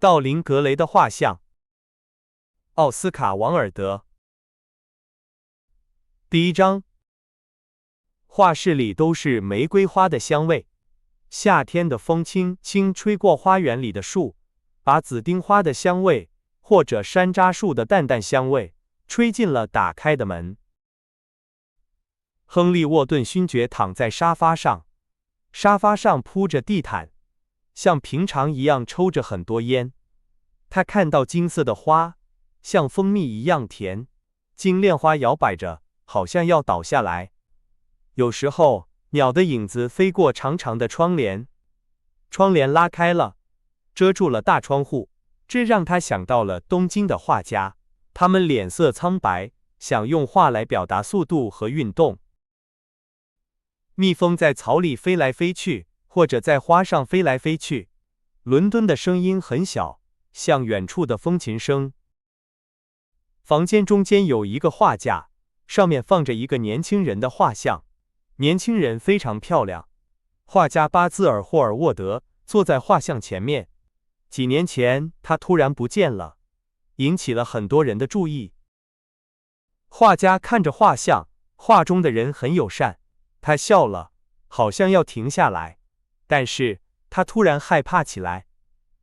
道林·格雷的画像。奥斯卡·王尔德。第1章。画室里都是玫瑰花的香味，夏天的风轻轻吹过花园里的树，把紫丁花的香味或者山楂树的淡淡香味吹进了打开的门。亨利·沃顿勋爵躺在沙发上，沙发上铺着地毯，像平常一样抽着很多烟。他看到金色的花，像蜂蜜一样甜，金链花摇摆着，好像要倒下来。有时候，鸟的影子飞过长长的窗帘，窗帘拉开了，遮住了大窗户，这让他想到了东京的画家，他们脸色苍白，想用画来表达速度和运动。蜜蜂在草里飞来飞去，或者在花上飞来飞去。伦敦的声音很小，像远处的风琴声。房间中间有一个画架，上面放着一个年轻人的画像。年轻人非常漂亮。画家巴兹尔·霍尔沃德坐在画像前面。几年前，他突然不见了，引起了很多人的注意。画家看着画像，画中的人很友善。他笑了，好像要停下来，但是他突然害怕起来。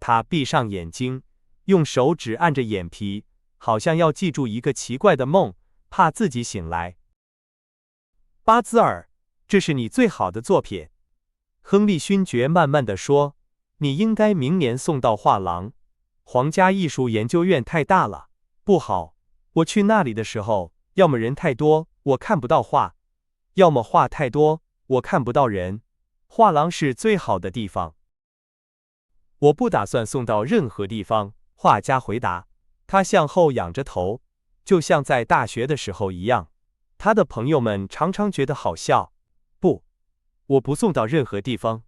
他闭上眼睛，用手指按着眼皮，好像要记住一个奇怪的梦，怕自己醒来。巴兹尔，这是你最好的作品。亨利勋爵慢慢地说，你应该明年送到画廊。皇家艺术研究院太大了，不好。我去那里的时候，要么人太多，我看不到画，要么画太多，我看不到人。画廊是最好的地方。我不打算送到任何地方，画家回答。他向后仰着头，就像在大学的时候一样。他的朋友们常常觉得好笑。不，我不送到任何地方。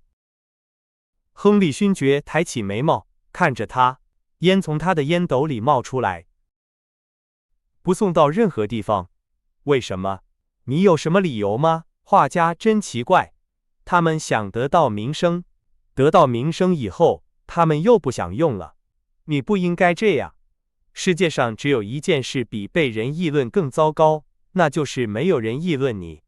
亨利勋爵抬起眉毛，看着他，烟从他的烟斗里冒出来。不送到任何地方？为什么？你有什么理由吗？画家真奇怪。他们想得到名声，得到名声以后，他们又不想用了。你不应该这样。世界上只有一件事比被人议论更糟糕，那就是没有人议论你。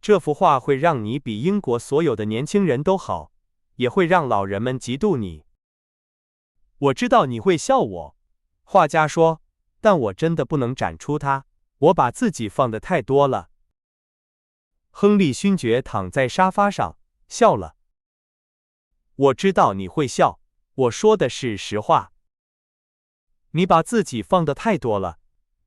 这幅画会让你比英国所有的年轻人都好，也会让老人们嫉妒你。我知道你会笑我，画家说，但我真的不能展出它，我把自己放得太多了。亨利勋爵躺在沙发上，笑了。我知道你会笑，我说的是实话。你把自己放得太多了，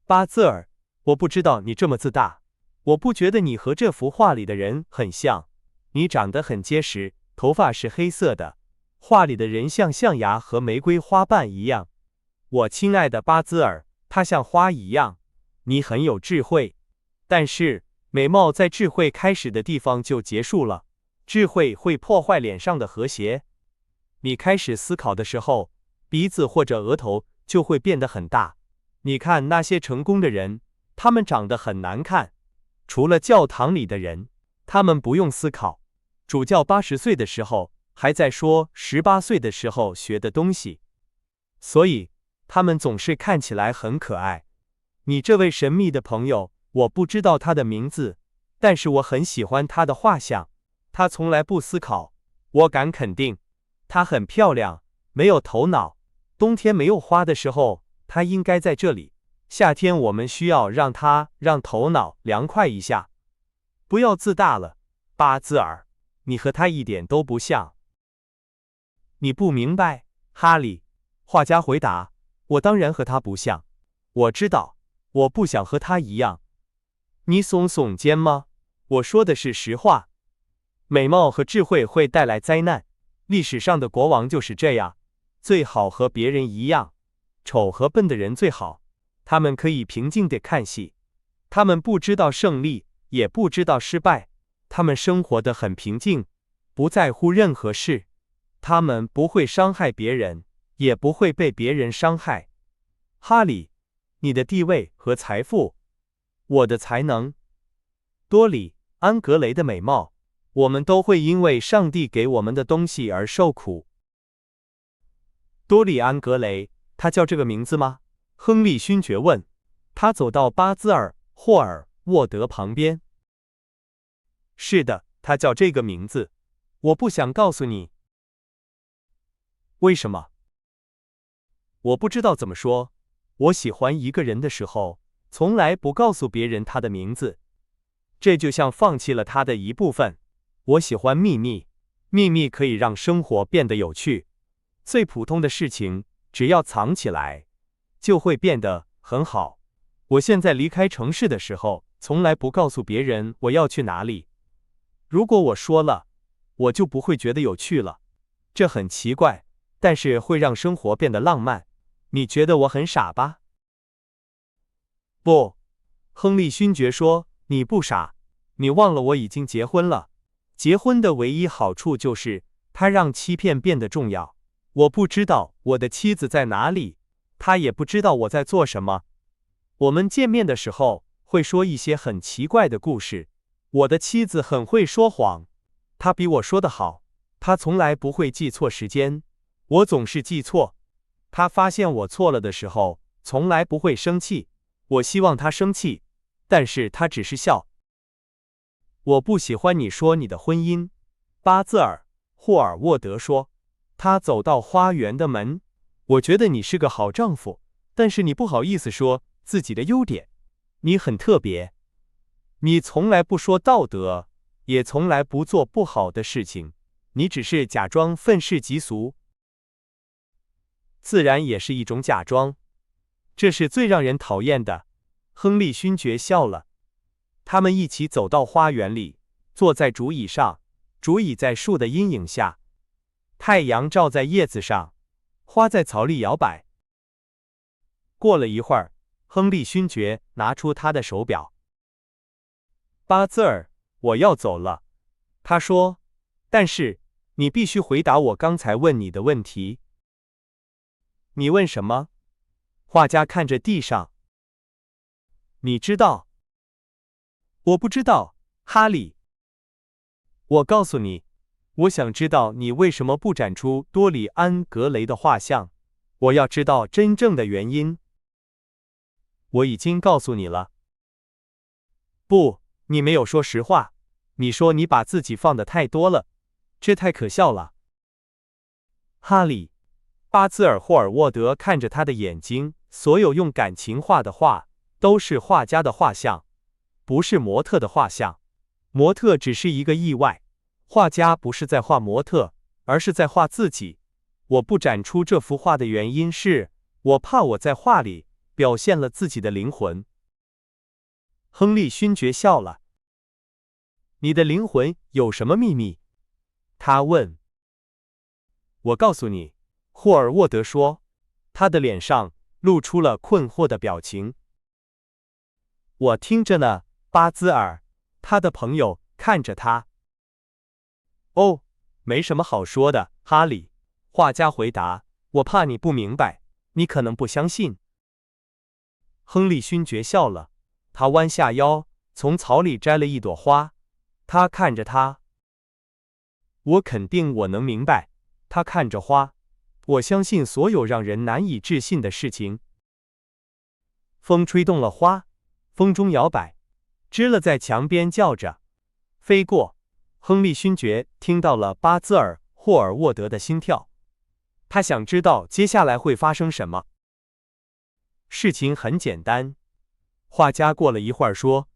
巴兹尔，我不知道你这么自大。我不觉得你和这幅画里的人很像。你长得很结实，头发是黑色的。画里的人像象牙和玫瑰花瓣一样。我亲爱的巴兹尔，他像花一样。你很有智慧，但是美貌在智慧开始的地方就结束了。智慧会破坏脸上的和谐。你开始思考的时候，鼻子或者额头就会变得很大。你看那些成功的人，他们长得很难看。除了教堂里的人，他们不用思考。主教80岁的时候还在说18岁的时候学的东西，所以他们总是看起来很可爱。你这位神秘的朋友，我不知道他的名字，但是我很喜欢他的画像。他从来不思考，我敢肯定，他很漂亮，没有头脑。冬天没有花的时候，他应该在这里。夏天我们需要让头脑凉快一下。不要自大了，巴兹尔，你和他一点都不像。你不明白，哈利，画家回答，我当然和他不像。我知道，我不想和他一样。你耸耸肩吗？我说的是实话。美貌和智慧会带来灾难，历史上的国王就是这样。最好和别人一样。丑和笨的人最好，他们可以平静地看戏。他们不知道胜利，也不知道失败。他们生活得很平静，不在乎任何事。他们不会伤害别人，也不会被别人伤害。哈利，你的地位和财富，我的才能，多里，安格雷的美貌，我们都会因为上帝给我们的东西而受苦。多利安·格雷，他叫这个名字吗？亨利勋爵问。他走到巴兹尔·霍尔沃德旁边。是的，他叫这个名字。我不想告诉你。为什么？我不知道怎么说。我喜欢一个人的时候，从来不告诉别人他的名字，这就像放弃了他的一部分。我喜欢秘密，秘密可以让生活变得有趣。最普通的事情，只要藏起来，就会变得很好。我现在离开城市的时候，从来不告诉别人我要去哪里。如果我说了，我就不会觉得有趣了。这很奇怪，但是会让生活变得浪漫。你觉得我很傻吧？不，亨利勋爵说，你不傻。你忘了我已经结婚了。结婚的唯一好处就是，它让欺骗变得重要。我不知道我的妻子在哪里，她也不知道我在做什么。我们见面的时候，会说一些很奇怪的故事。我的妻子很会说谎，她比我说得好。她从来不会记错时间，我总是记错。她发现我错了的时候，从来不会生气。我希望她生气，但是她只是笑。我不喜欢你说你的婚姻，巴兹尔·霍尔沃德说。他走到花园的门。我觉得你是个好丈夫，但是你不好意思说自己的优点。你很特别。你从来不说道德，也从来不做不好的事情。你只是假装愤世嫉俗。自然也是一种假装。这是最让人讨厌的。亨利勋爵笑了。他们一起走到花园里，坐在竹椅上，竹椅在树的阴影下，太阳照在叶子上，花在草里摇摆。过了一会儿，亨利勋爵拿出他的手表。巴兹尔，我要走了，他说，但是你必须回答我刚才问你的问题。你问什么？画家看着地上。你知道？我不知道，哈利。我告诉你，我想知道你为什么不展出多里安·格雷的画像。我要知道真正的原因。我已经告诉你了。不，你没有说实话。你说你把自己放得太多了，这太可笑了。哈利，巴兹尔·霍尔沃德看着他的眼睛，所有用感情画的画，都是画家的画像，不是模特的画像。模特只是一个意外。画家不是在画模特，而是在画自己。我不展出这幅画的原因是，我怕我在画里表现了自己的灵魂。亨利勋爵笑了。你的灵魂有什么秘密？他问。我告诉你，霍尔沃德说，他的脸上露出了困惑的表情。我听着呢，巴兹尔。他的朋友看着他。哦，没什么好说的，哈利。画家回答，我怕你不明白，你可能不相信。亨利勋爵笑了，他弯下腰，从草里摘了一朵花。他看着他。我肯定我能明白。他看着花。我相信所有让人难以置信的事情。风吹动了花，风中摇摆，知了在墙边叫着，飞过。亨利勋爵听到了巴兹尔·霍尔沃德的心跳。他想知道接下来会发生什么。事情很简单。画家过了一会儿说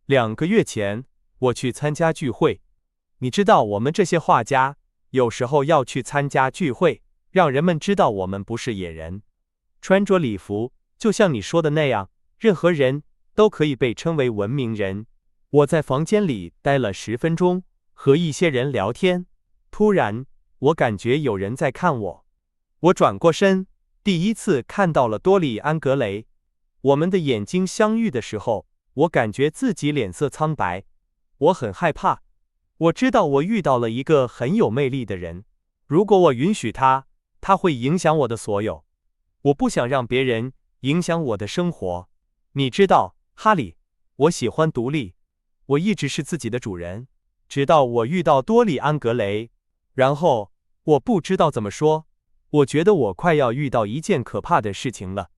，2个月前，我去参加聚会。你知道我们这些画家，有时候要去参加聚会，让人们知道我们不是野人。穿着礼服，就像你说的那样，任何人都可以被称为文明人。我在房间里待了10分钟，和一些人聊天。突然，我感觉有人在看我。我转过身，第一次看到了多里安·格雷。我们的眼睛相遇的时候，我感觉自己脸色苍白。我很害怕。我知道我遇到了一个很有魅力的人。如果我允许他，他会影响我的所有。我不想让别人影响我的生活。你知道，哈利，我喜欢独立。我一直是自己的主人，直到我遇到多里安·格雷。然后，我不知道怎么说，我觉得我快要遇到一件可怕的事情了。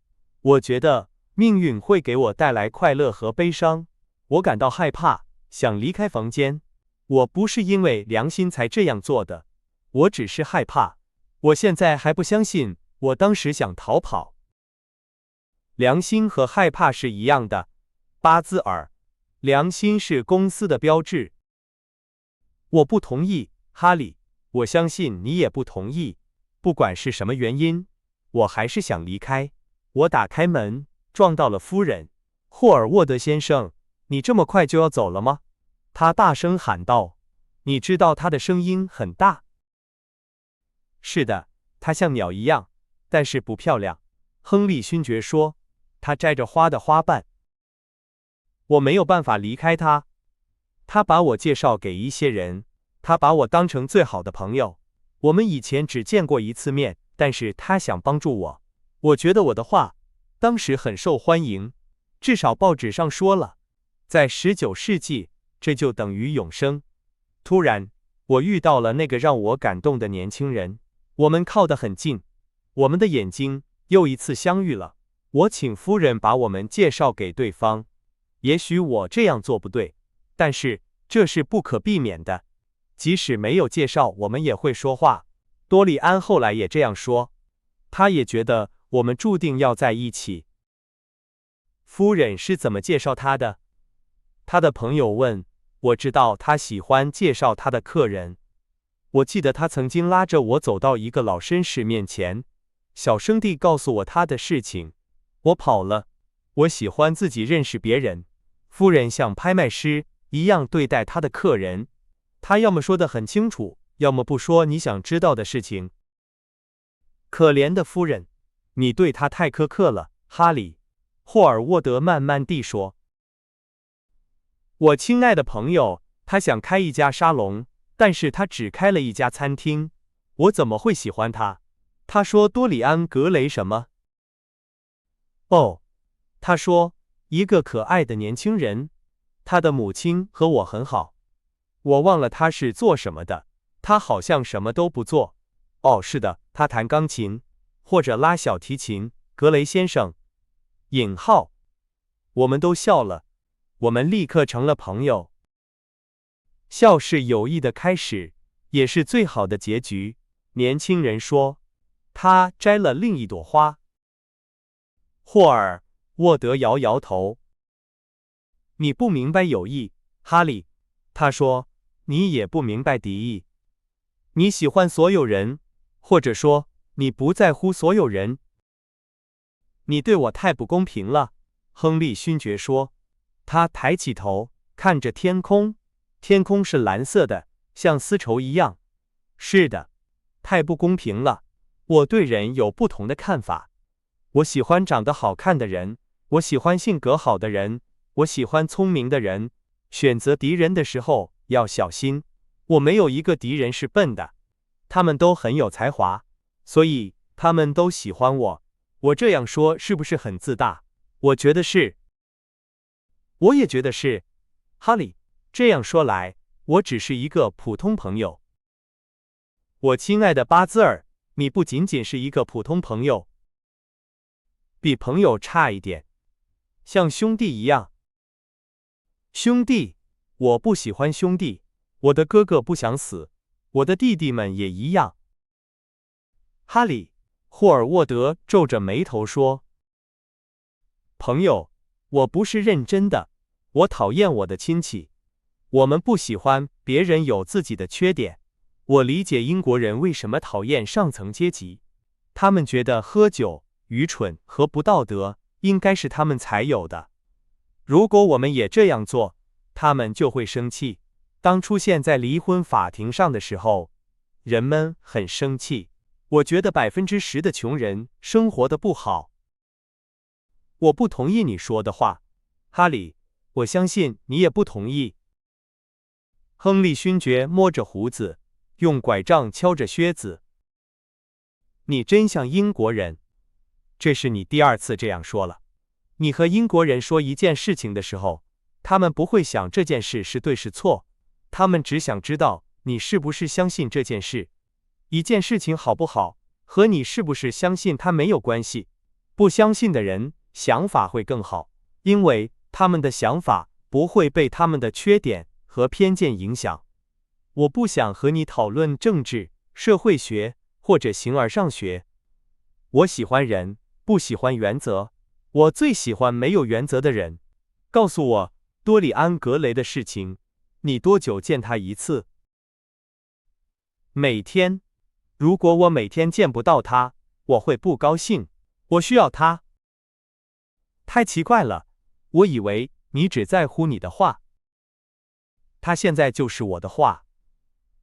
我觉得命运会给我带来快乐和悲伤。我感到害怕，想离开房间。我不是因为良心才这样做的，我只是害怕。我现在还不相信我当时想逃跑。良心和害怕是一样的。巴兹尔，良心是公司的标志。我不同意，哈利，我相信你也不同意。不管是什么原因，我还是想离开。我打开门，撞到了夫人。霍尔沃德先生，你这么快就要走了吗？他大声喊道。你知道他的声音很大。是的，他像鸟一样，但是不漂亮。亨利勋爵说，他摘着花的花瓣。我没有办法离开他。他把我介绍给一些人，他把我当成最好的朋友。我们以前只见过一次面，但是他想帮助我。我觉得我的话当时很受欢迎，至少报纸上说了。在19世纪，这就等于永生。突然，我遇到了那个让我感动的年轻人。我们靠得很近，我们的眼睛又一次相遇了。我请夫人把我们介绍给对方。也许我这样做不对，但是这是不可避免的。即使没有介绍，我们也会说话。多利安后来也这样说，他也觉得我们注定要在一起。夫人是怎么介绍他的？他的朋友问。我知道他喜欢介绍他的客人。我记得他曾经拉着我走到一个老绅士面前，小声地告诉我他的事情。我跑了。我喜欢自己认识别人。夫人像拍卖师一样对待他的客人，他要么说得很清楚，要么不说你想知道的事情。可怜的夫人，你对他太苛刻了，哈利。霍尔沃德慢慢地说。我亲爱的朋友，他想开一家沙龙，但是他只开了一家餐厅。我怎么会喜欢他？他说多里安·格雷什么？哦，他说一个可爱的年轻人。他的母亲和我很好。我忘了他是做什么的，他好像什么都不做。哦，是的，他弹钢琴或者拉小提琴。格雷先生。引号。我们都笑了。我们立刻成了朋友。笑是友谊的开始，也是最好的结局。年轻人说。他摘了另一朵花。霍尔沃德摇摇头。你不明白友谊，哈利。他说，你也不明白敌意。你喜欢所有人，或者说，你不在乎所有人。你对我太不公平了，亨利勋爵说。他抬起头，看着天空。天空是蓝色的，像丝绸一样。是的，太不公平了。我对人有不同的看法。我喜欢长得好看的人，我喜欢性格好的人，我喜欢聪明的人。选择敌人的时候要小心。我没有一个敌人是笨的，他们都很有才华，所以他们都喜欢我。我这样说是不是很自大？我觉得是。我也觉得是，哈利。这样说来，我只是一个普通朋友。我亲爱的巴兹尔，你不仅仅是一个普通朋友，比朋友差一点，像兄弟一样。兄弟，我不喜欢兄弟。我的哥哥不想死，我的弟弟们也一样。哈利，霍尔沃德皱着眉头说。朋友，我不是认真的。我讨厌我的亲戚。我们不喜欢别人有自己的缺点。我理解英国人为什么讨厌上层阶级。他们觉得喝酒愚蠢和不道德，应该是他们才有的。如果我们也这样做，他们就会生气。当出现在离婚法庭上的时候，人们很生气。我觉得10%的穷人生活得不好。我不同意你说的话，哈利，我相信你也不同意。亨利勋爵摸着胡子，用拐杖敲着靴子。你真像英国人。这是你第2次这样说了。你和英国人说一件事情的时候，他们不会想这件事是对是错，他们只想知道你是不是相信这件事。一件事情好不好，和你是不是相信他没有关系。不相信的人想法会更好，因为他们的想法不会被他们的缺点和偏见影响。我不想和你讨论政治、社会学或者形而上学。我喜欢人，不喜欢原则。我最喜欢没有原则的人。告诉我多里安·格雷的事情。你多久见他一次？每天。如果我每天见不到他，我会不高兴。我需要他。太奇怪了，我以为你只在乎你的画。他现在就是我的画。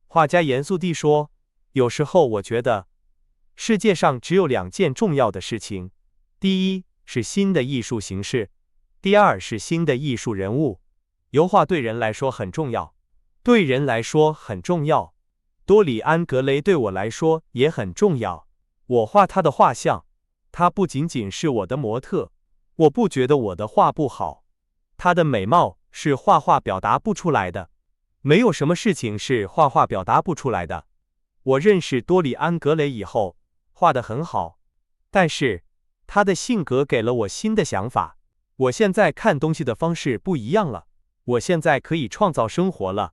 画家严肃地说，有时候我觉得，世界上只有2件重要的事情，第一是新的艺术形式，第二是新的艺术人物。油画对人来说很重要，对人来说很重要。多里安·格雷对我来说也很重要。我画他的画像，他不仅仅是我的模特。我不觉得我的画不好，他的美貌是画画表达不出来的。没有什么事情是画画表达不出来的。我认识多里安·格雷以后，画得很好，但是他的性格给了我新的想法。我现在看东西的方式不一样了。我现在可以创造生活了。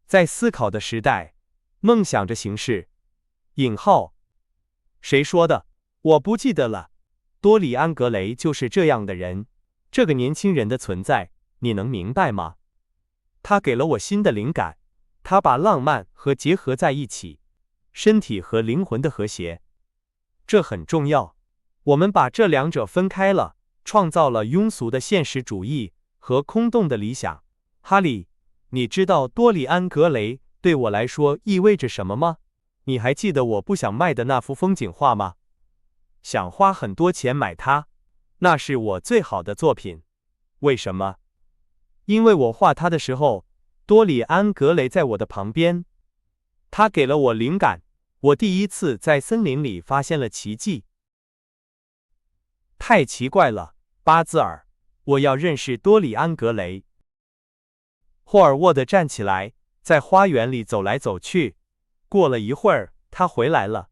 在思考的时代，梦想着形式。引号。谁说的？我不记得了。多里安·格雷就是这样的人。这个年轻人的存在，你能明白吗？他给了我新的灵感。他把浪漫和结合在一起，身体和灵魂的和谐。这很重要。我们把这2者分开了，创造了庸俗的现实主义和空洞的理想。哈利，你知道多里安·格雷对我来说意味着什么吗？你还记得我不想卖的那幅风景画吗？想花很多钱买它，那是我最好的作品。为什么？因为我画它的时候，多里安·格雷在我的旁边。他给了我灵感。我第一次在森林里发现了奇迹。太奇怪了，巴兹尔，我要认识多里安·格雷。霍尔沃德站起来，在花园里走来走去。过了一会儿，他回来了。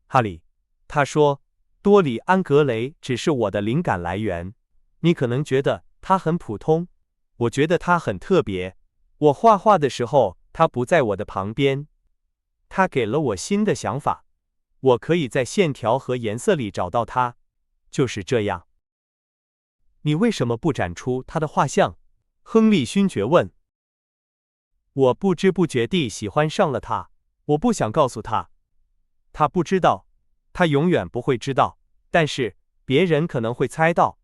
哈利，他说，多里安·格雷只是我的灵感来源。你可能觉得他很普通，我觉得他很特别。我画画的时候，他不在我的旁边。他给了我新的想法。我可以在线条和颜色里找到他。就是这样。你为什么不展出他的画像？亨利勋爵问。我不知不觉地喜欢上了他。我不想告诉他。他不知道，他永远不会知道，但是别人可能会猜到。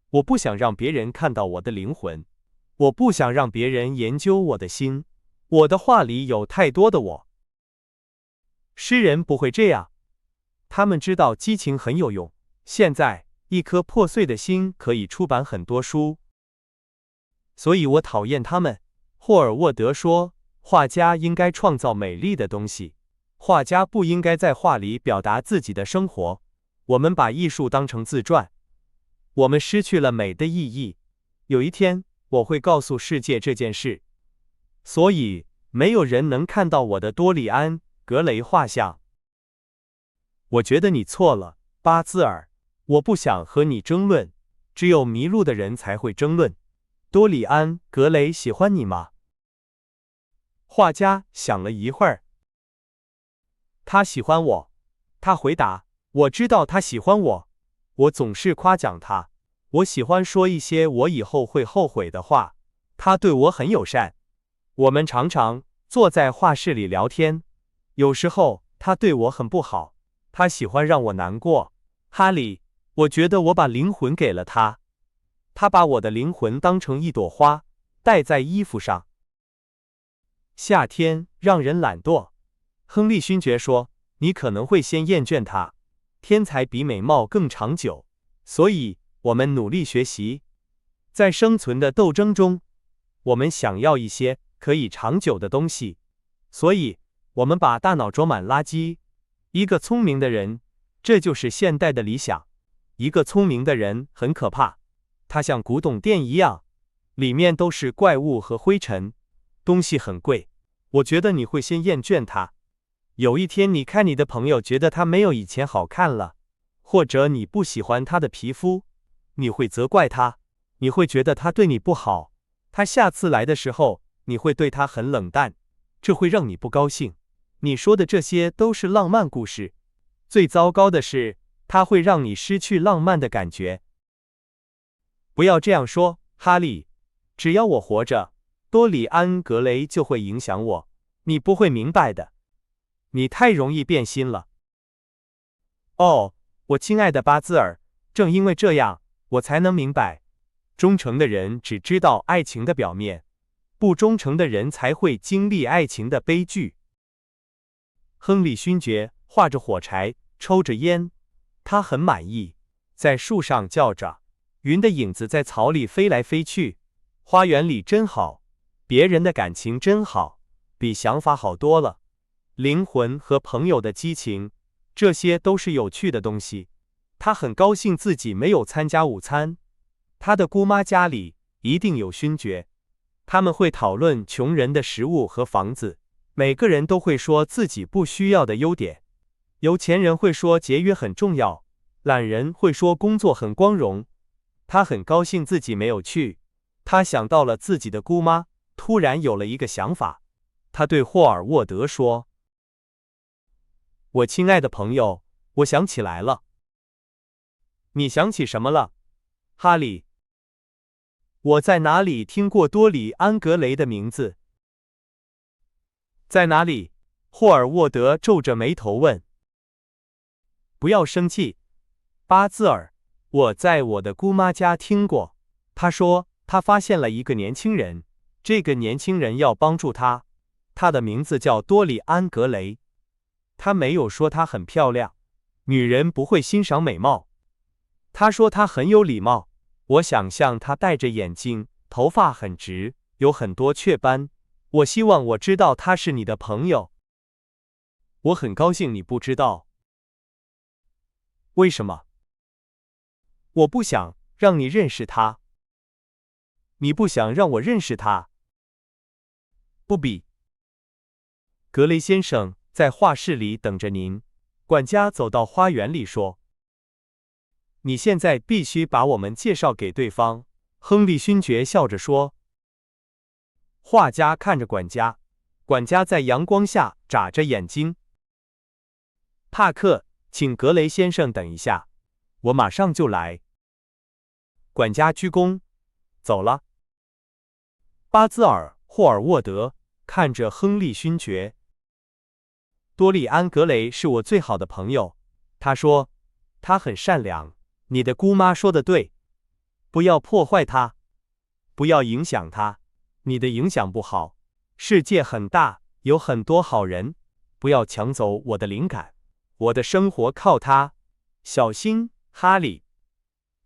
我不想让别人看到我的灵魂。我不想让别人研究我的心。我的画里有太多的我。诗人不会这样。他们知道激情很有用。现在，一颗破碎的心可以出版很多书。所以我讨厌他们。霍尔沃德说，画家应该创造美丽的东西。画家不应该在画里表达自己的生活。我们把艺术当成自传。我们失去了美的意义。有一天，我会告诉世界这件事。所以，没有人能看到我的多里安·格雷画像。我觉得你错了，巴兹尔。我不想和你争论。只有迷路的人才会争论。多里安·格雷喜欢你吗？画家想了一会儿。他喜欢我。他回答，我知道他喜欢我。我总是夸奖他。我喜欢说一些我以后会后悔的话。他对我很友善。我们常常坐在画室里聊天。有时候他对我很不好。他喜欢让我难过。哈利，我觉得我把灵魂给了他。他把我的灵魂当成一朵花，戴在衣服上。夏天让人懒惰。亨利勋爵说，你可能会先厌倦它。天才比美貌更长久。所以，我们努力学习。在生存的斗争中，我们想要一些可以长久的东西。所以，我们把大脑装满垃圾。一个聪明的人，这就是现代的理想。一个聪明的人很可怕。他像古董店一样，里面都是怪物和灰尘，东西很贵。我觉得你会先厌倦它。有一天你看你的朋友觉得他没有以前好看了，或者你不喜欢他的皮肤，你会责怪他，你会觉得他对你不好，他下次来的时候，你会对他很冷淡，这会让你不高兴。你说的这些都是浪漫故事，最糟糕的是，它会让你失去浪漫的感觉。不要这样说，哈利，只要我活着，多里安·格雷就会影响我，你不会明白的。你太容易变心了。哦，我亲爱的巴兹尔，正因为这样，我才能明白，忠诚的人只知道爱情的表面，不忠诚的人才会经历爱情的悲剧。亨利勋爵画着火柴，抽着烟，他很满意，在树上叫着，云的影子在草里飞来飞去，花园里真好，别人的感情真好，比想法好多了。灵魂和朋友的激情，这些都是有趣的东西。他很高兴自己没有参加午餐。他的姑妈家里一定有勋爵，他们会讨论穷人的食物和房子，每个人都会说自己不需要的优点。有钱人会说节约很重要，懒人会说工作很光荣。他很高兴自己没有去。他想到了自己的姑妈，突然有了一个想法。他对霍尔沃德说：“我亲爱的朋友，我想起来了。”你想起什么了，哈利？我在哪里听过多里安·格雷的名字？在哪里？霍尔沃德皱着眉头问。不要生气，巴兹尔，我在我的姑妈家听过。她说，她发现了一个年轻人，这个年轻人要帮助她，他的名字叫多里安·格雷。他没有说她很漂亮，女人不会欣赏美貌。他说她很有礼貌，我想象她戴着眼镜，头发很直，有很多雀斑。我希望我知道她是你的朋友。我很高兴你不知道。为什么？我不想让你认识她。你不想让我认识她？不比。格雷先生在画室里等着您。管家走到花园里说：“你现在必须把我们介绍给对方。”亨利勋爵笑着说。画家看着管家，管家在阳光下眨着眼睛。帕克，请格雷先生等一下，我马上就来。管家鞠躬，走了。巴兹尔·霍尔沃德看着亨利勋爵。多利安·格雷是我最好的朋友，他说，他很善良。你的姑妈说的对，不要破坏他，不要影响他，你的影响不好。世界很大，有很多好人，不要抢走我的灵感。我的生活靠他，小心，哈利。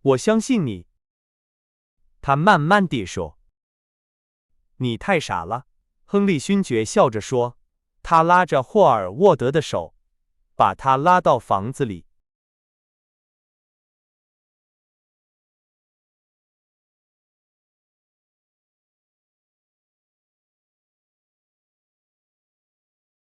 我相信你。他慢慢地说。你太傻了，亨利勋爵笑着说。他拉着霍尔沃德的手，把他拉到房子里。